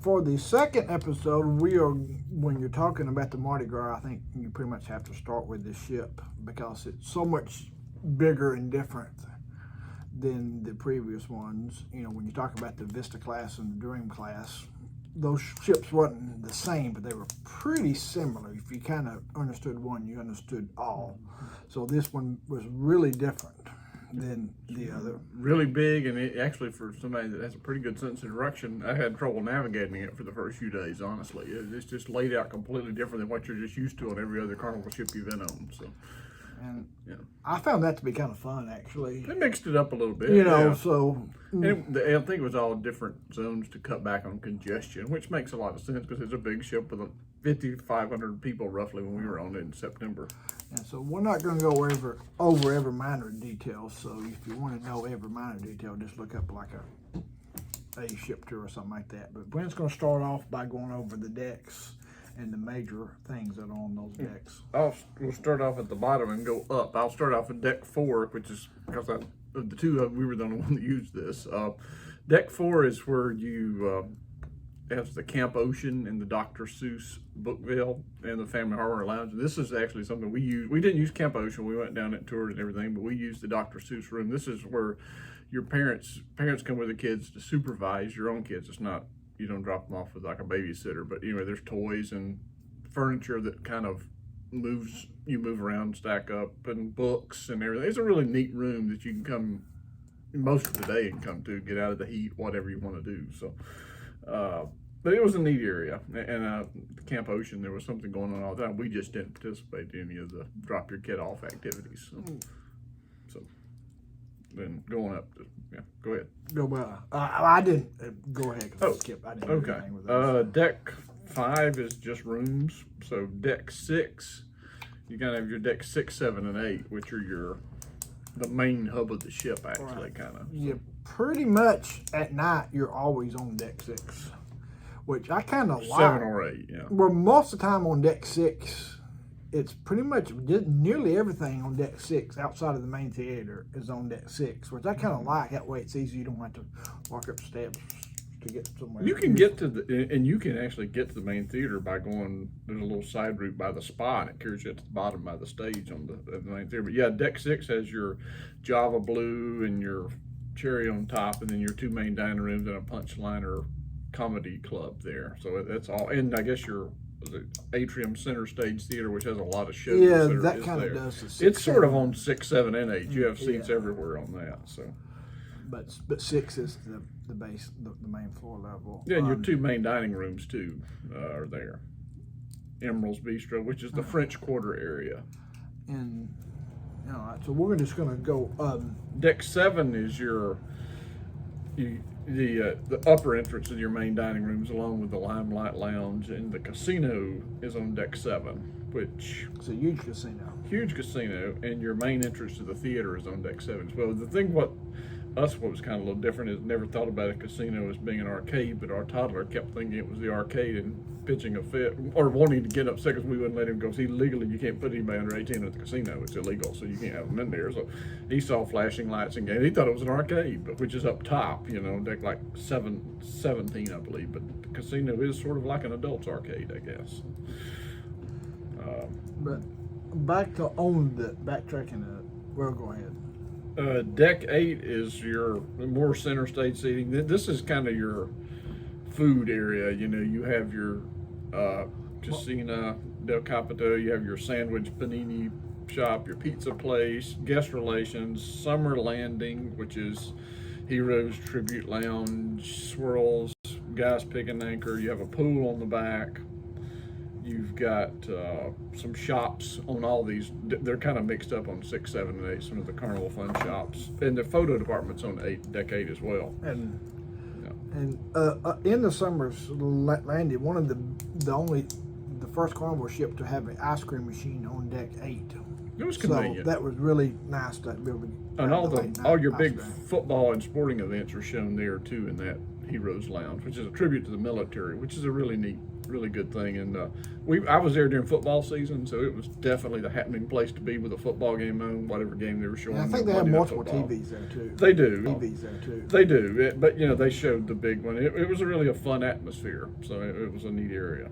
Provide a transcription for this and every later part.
For the second episode, when you're talking about the Mardi Gras, I think you pretty much have to start with the ship because it's so much bigger and different than the previous ones. You know, when you talk about the Vista class and the Dream class, those ships wasn't the same, but they were pretty similar. If you kind of understood one, you understood all. So this one was really different than the other. Really big, and it actually, for somebody that has a pretty good sense of direction, I had trouble navigating it for the first few days, honestly. It's just laid out completely different than what you're just used to on every other Carnival ship you've been on. So, And yeah, I found that to be kind of fun, actually. they mixed it up a little bit. You know, yeah. so... And I think it was all different zones to cut back on congestion, which makes a lot of sense because it's a big ship with 5,500 people roughly when we were on it in September. And so we're not going to go over every minor detail. So if you want to know every minor detail, just look up like a ship tour or something like that. But Brent's going to start off by going over the decks and the major things that are on those decks. We'll start off at the bottom and go up. I'll start off at deck 4, which is because of the two we were the only one that used this. Deck 4 is where you has the Camp Ocean and the Dr. Seuss Bookville and the Family Harbor Lounge. This is actually something we use. We didn't use Camp Ocean. We went down and toured and everything, but we used the Dr. Seuss room. This is where your parents come with the kids to supervise your own kids. It's not, you don't drop them off with like a babysitter, but anyway, there's toys and furniture that kind of you move around, stack up, and books and everything. It's a really neat room that you can come most of the day and come to, get out of the heat, whatever you want to do. So, but it was a neat area. And Camp Ocean, there was something going on all the time. We just didn't participate in any of the drop your kid off activities. So then going up, yeah, go ahead. Go by. I didn't go ahead because I skipped. I didn't do anything with those. Deck 5 is just rooms. So deck 6, you gotta have your deck 6, 7, and 8, which are the main hub of the ship, actually, right. Kind of. Yeah, pretty much at night you're always on deck 6, which I kind of like. 7 or 8, yeah. Well, most of the time on deck 6, it's pretty much nearly everything on deck 6 outside of the main theater is on deck 6, which I kind of like. That way it's easy. You don't have to walk up steps to get somewhere. You can get to and you can actually get to the main theater by going, there's a little side route by the spa, and it carries you to the bottom by the stage on the main theater. But yeah, deck 6 has your Java Blue and your cherry on top, and then your 2 main dining rooms and a Punchliner comedy club there. So that's all. And I guess the Atrium Center Stage Theater, which has a lot of shows. Yeah, that kind of does the 6, it's sort of on 6, 7, and 8. You have seats everywhere on that. So, but 6 is the base, the main floor level. Yeah, and your 2 main dining rooms too are there. Emerald's Bistro, which is the French Quarter area. And all right, so we're just going to go. Deck 7 is the upper entrance of your main dining rooms, along with the Limelight Lounge, and the casino is on deck 7, which it's a huge casino. Huge casino, and your main entrance to the theater is on deck 7 as well. The thing what was kind of a little different is never thought about a casino as being an arcade, but our toddler kept thinking it was the arcade and pitching a fit or wanting to get upset because we wouldn't let him go. See, legally you can't put anybody under 18 at the casino. It's illegal, so you can't have them in there. So he saw flashing lights and games. He thought it was an arcade, but which is up top, deck like 17, I believe. But the casino is sort of like an adult's arcade, I guess. But backtracking. Well, go ahead. Deck 8 is your more center stage seating. This is kind of your food area. You have your Cucina del Capito, you have your sandwich panini shop, your pizza place, guest relations, summer landing, which is Heroes Tribute Lounge, swirls, guys pick an anchor. You have a pool on the back. You've got some shops on all these. They're kind of mixed up on 6, 7, and 8. Some of the Carnival Fun shops, and the photo department's on deck 8 as well. And in the summer's landing, the first Carnival ship to have an ice cream machine on deck 8. It was So convenient. that was really nice to be able to. And have all your big ice cream. football and sporting events are shown there too in that Heroes Lounge, which is a tribute to the military, which is a really neat, really good thing. And I was there during football season, so it was definitely the happening place to be with a football game on, whatever game they were showing. And I think they have Monday Night multiple Football. TVs there too. They do. TVs there too. They do, but they showed the big one. It was really a fun atmosphere, so it was a neat area.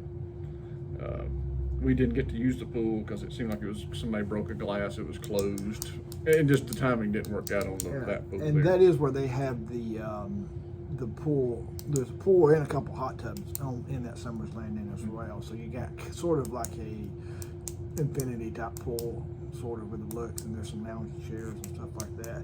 We didn't get to use the pool because it seemed like somebody broke a glass. It was closed, and just the timing didn't work out on that pool. And that is where they have the pool. There's a pool and a couple hot tubs in that Summers Landing as well. So you got sort of like a infinity type pool, sort of with the looks, and there's some lounge chairs and stuff like that.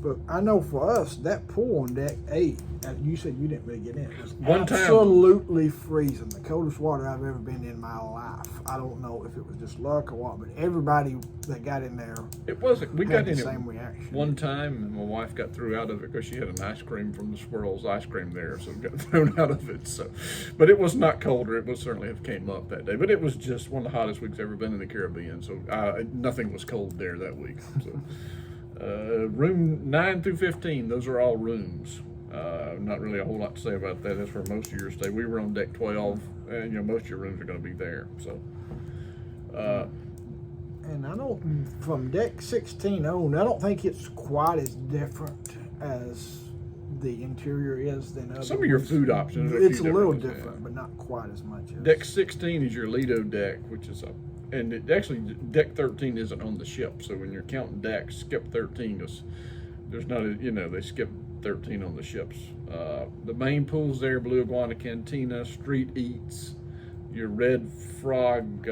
But I know for us, that pool on deck 8, as you said you didn't really get in. It was absolutely freezing. The coldest water I've ever been in my life. I don't know if it was just luck or what, but everybody that got in there, it wasn't. We got in the same reaction. One time, and my wife got thrown out of it because she had an ice cream from the Swirls ice cream there, so got thrown out of it. So, but it was not colder. It would certainly have came up that day. But it was just one of the hottest weeks I've ever been in the Caribbean. So nothing was cold there that week. So. Room 9 through 15, those are all rooms. Not really a whole lot to say about that. That's where most of your stay. We were on deck 12, and most of your rooms are going to be there. So, and I don't, from deck 16 on, I don't think it's quite as different as the interior is than other. Some of your food options are it's a little different, but not quite as much. Deck 16 is your Lido deck, which is actually deck 13 isn't on the ship. So when you're counting decks, skip 13 because there's not they skip 13 on the ships. The main pool's there: Blue Iguana Cantina, Street Eats, your Red Frog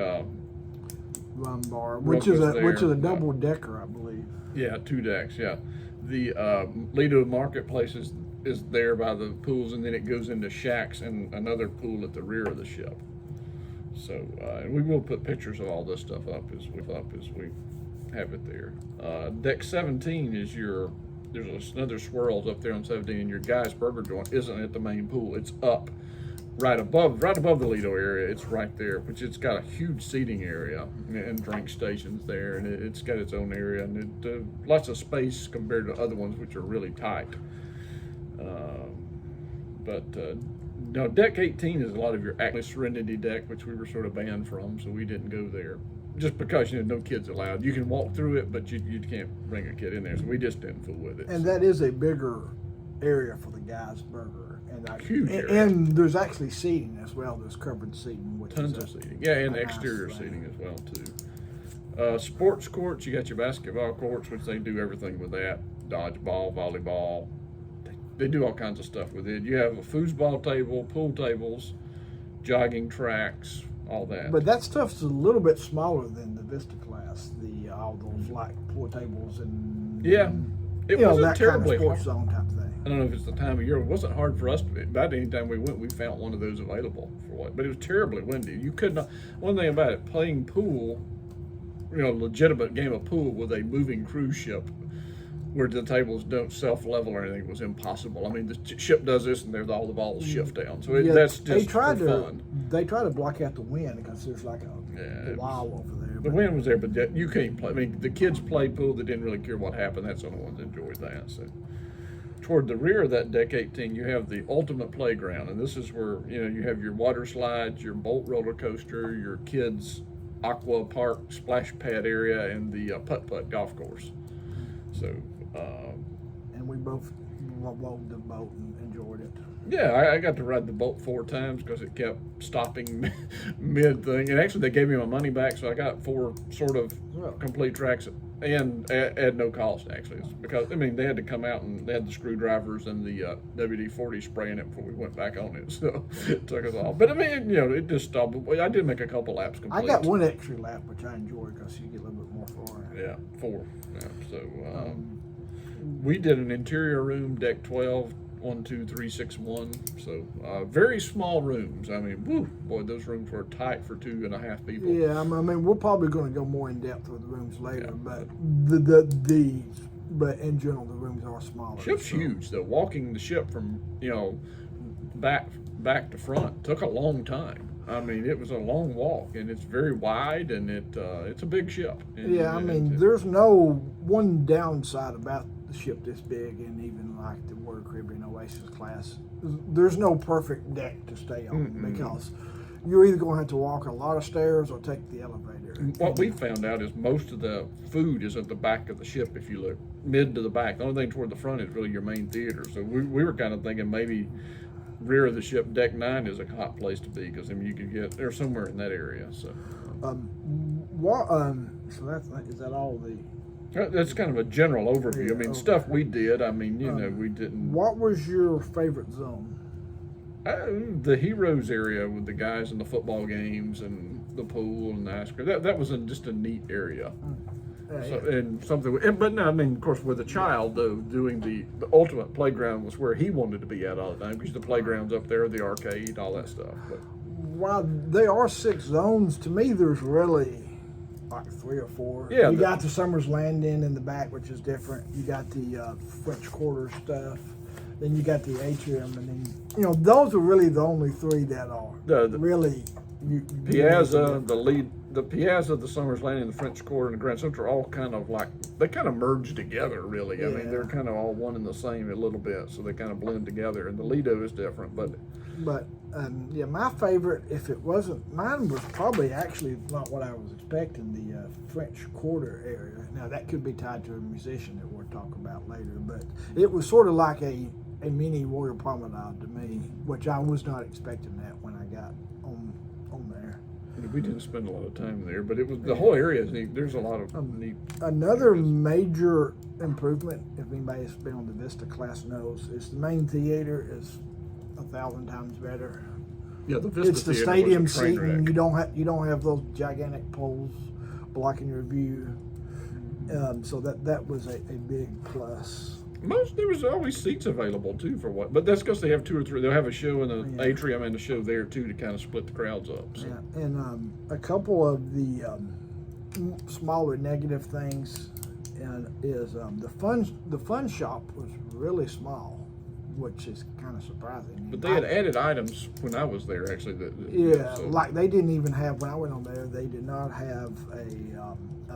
Rum Bar, which is a double decker, I believe. Yeah, 2 decks. Yeah, the Lido Marketplace is there by the pools, and then it goes into shacks and another pool at the rear of the ship. So, and we will put pictures of all this stuff up as we have it there. Deck 17 is there's another Swirls up there on 17, and your Guy's Burger Joint isn't at the main pool. It's up right above the Lido area. It's right there, which it's got a huge seating area and drink stations there, and it's got its own area, and lots of space compared to other ones which are really tight. No, deck 18 is a lot of your Serenity deck, which we were sort of banned from, so we didn't go there. Just because, no kids allowed. You can walk through it, but you can't bring a kid in there, so we just didn't fool with it. And that is a bigger area for the Guy's Burger. And huge area. And there's actually seating as well. There's covered seating. Tons of seating. Yeah, and exterior seating as well, too. Sports courts, you got your basketball courts, which they do everything with that. Dodgeball, volleyball. They do all kinds of stuff with it. You have a foosball table, pool tables, jogging tracks, all that. But that stuff's a little bit smaller than the Vista class. All those like pool tables and it wasn't that terribly kind of sports hard. zone type thing. I don't know if it's the time of year. It wasn't hard for us. About any time we went, we found one of those available for what. But it was terribly windy. You could not. One thing about it, playing pool, legitimate game of pool with a moving cruise ship, where the tables don't self-level or anything, was impossible. I mean, the ship does this, and all the balls shift down. So that's just for fun. They try to block out the wind because there's like a wall over there. The wind was there, but you can't play. I mean, the kids played pool. They didn't really care what happened. That's the only ones that enjoyed that. So, toward the rear of that deck 18, you have the ultimate playground, and this is where you have your water slides, your Bolt roller coaster, your kids' aqua park splash pad area, and the putt-putt golf course. So. And we both rode the boat and enjoyed it. Yeah, I got to ride the boat 4 times because it kept stopping mid thing. And actually, they gave me my money back, so I got 4 sort of complete tracks and at no cost, actually. It's because, they had to come out and they had the screwdrivers and the WD-40 spraying it before we went back on it. So it took us off. But, it just stopped. I did make a couple laps complete. I got 1 extra lap, which I enjoyed because you get a little bit more for it. Yeah, 4. Yeah, so we did an interior room, deck 12, 1, 2, 3, 6, 1. So very small rooms. Boy, those rooms were tight for 2.5 people. Yeah, we're probably going to go more in depth with the rooms later, but but in general, the rooms are smaller. Ship's huge though. Walking the ship from back back to front took a long time. I mean, it was a long walk, and it's very wide, and it's a big ship. And, Yeah, I mean, there's no one downside about the ship this big, and even like the Royal Caribbean Oasis class. There's no perfect deck to stay on because you're either going to have to walk a lot of stairs or take the elevator. What we found out is most of the food is at the back of the ship. If you look mid to the back, the only thing toward the front is really your main theater. So we were kind of thinking maybe rear of the ship, deck 9 is a hot place to be because I mean you could get there somewhere in that area. So, so is that all the? That's kind of a general overview. I mean, stuff we did. I mean, you know, we didn't. What was your favorite zone? The heroes area with the guys in the football games and the pool and the ice cream. That was just a neat area. So, and something, but no, I mean, of course, with a child though, doing the ultimate playground was where he wanted to be at all the time because the playground's up there, the arcade, all that stuff. But while there are 6 zones, to me, there's really like 3 or 4. Yeah, you got the Summer's Landing in the back, which is different. You got the French Quarter stuff. Then you got the atrium, and then those are really the only 3 that are really. Piazza, the Piazza, the Summer's Landing, the French Quarter, and the Grand Central are all kind of like, they kind of merge together, really. I mean, they're kind of all one and the same a little bit, so they kind of blend together. And the Lido is different, but my favorite, if it wasn't, mine was probably actually not what I was expecting, the French Quarter area. Now, that could be tied to a musician that we'll talk about later, but it was sort of like a mini Royal Promenade to me, which I was not expecting that when I got on there. We didn't spend a lot of time there, but it was the whole area is neat. There's a lot of neat. Another major improvement, if anybody's been on the Vista class knows, is the main theater is 1,000 times better. Yeah, the Vista it's the theater stadium was a train seating. wreck. You don't have those gigantic poles blocking your view. So that was a big plus. There was always seats available too for what, but that's because they have 2 or 3. They'll have a show in the atrium and a show there too to kind of split the crowds up. So. Yeah, and a couple of the smaller negative things, is the fun shop was really small, which is kind of surprising. But they had added items when I was there actually. So. Like they didn't even have when I went on there. They did not have a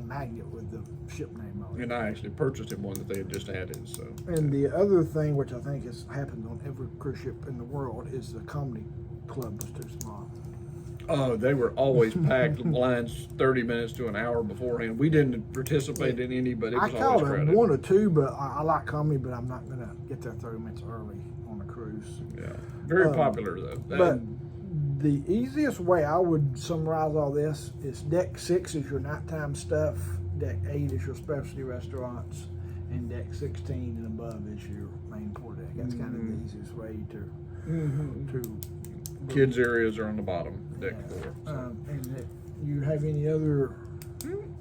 magnet with the ship name on it. And I actually purchased him one that they had just added. So. And the other thing, which I think has happened on every cruise ship in the world, is the comedy club was too small. Oh, they were always packed lines 30 minutes to an hour beforehand. We didn't participate in any, but it was always crowded. I caught 1 or 2, but I like comedy, but I'm not going to get there 30 minutes early on a cruise. Yeah, very popular though. But the easiest way I would summarize all this is deck 6 is your nighttime stuff, deck 8 is your specialty restaurants, and deck 16 and above is your main port deck. That's kind of the easiest way to kids areas are on the bottom, deck 4. So. And if you have any other?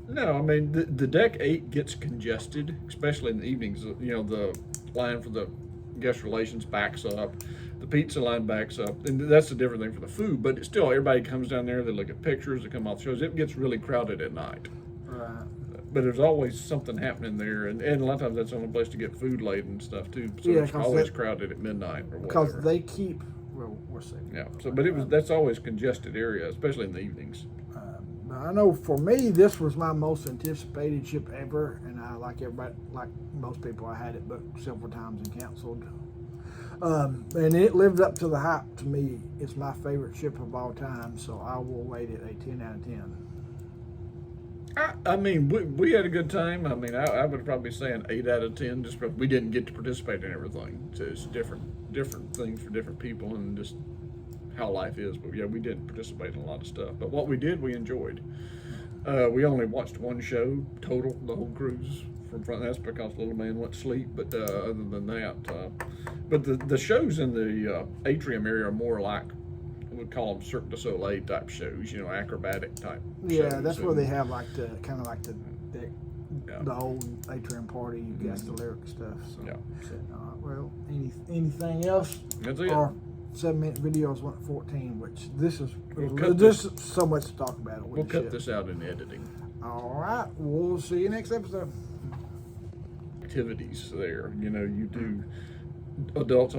No, I mean the deck 8 gets congested, especially in the evenings. The line for the guest relations backs up, the pizza line backs up, and that's a different thing for the food. But still, everybody comes down there. They look at pictures. They come off shows. It gets really crowded at night. Right. But there's always something happening there, and a lot of times that's the only place to get food late and stuff too. So it's always crowded at midnight or whatever. Because they keep. Well, we'll see. Yeah. So, but that's always congested area, especially in the evenings. I know for me, this was my most anticipated ship ever, and I like most people, I had it booked several times and canceled. And it lived up to the hype. To me, it's my favorite ship of all time, so I will rate it a 10 out of 10. I mean, we had a good time. I mean, I would probably say an 8 out of 10, just because we didn't get to participate in everything. So it's different things for different people and just how life is. But yeah, we didn't participate in a lot of stuff. But what we did, we enjoyed. We only watched 1 show total, the whole cruise from front. That's because little man went to sleep. But other than that, but the shows in the atrium area are more like, would call them Cirque du Soleil type shows, acrobatic type Yeah, shows. that's where they have the old atrium party, you guess the lyric stuff. So. Yeah. Well, anything else? That's it. Our 7-minute videos went 14, which this is so much to talk about. We'll cut this out in editing. All right, we'll see you next episode. Activities there, you do adults on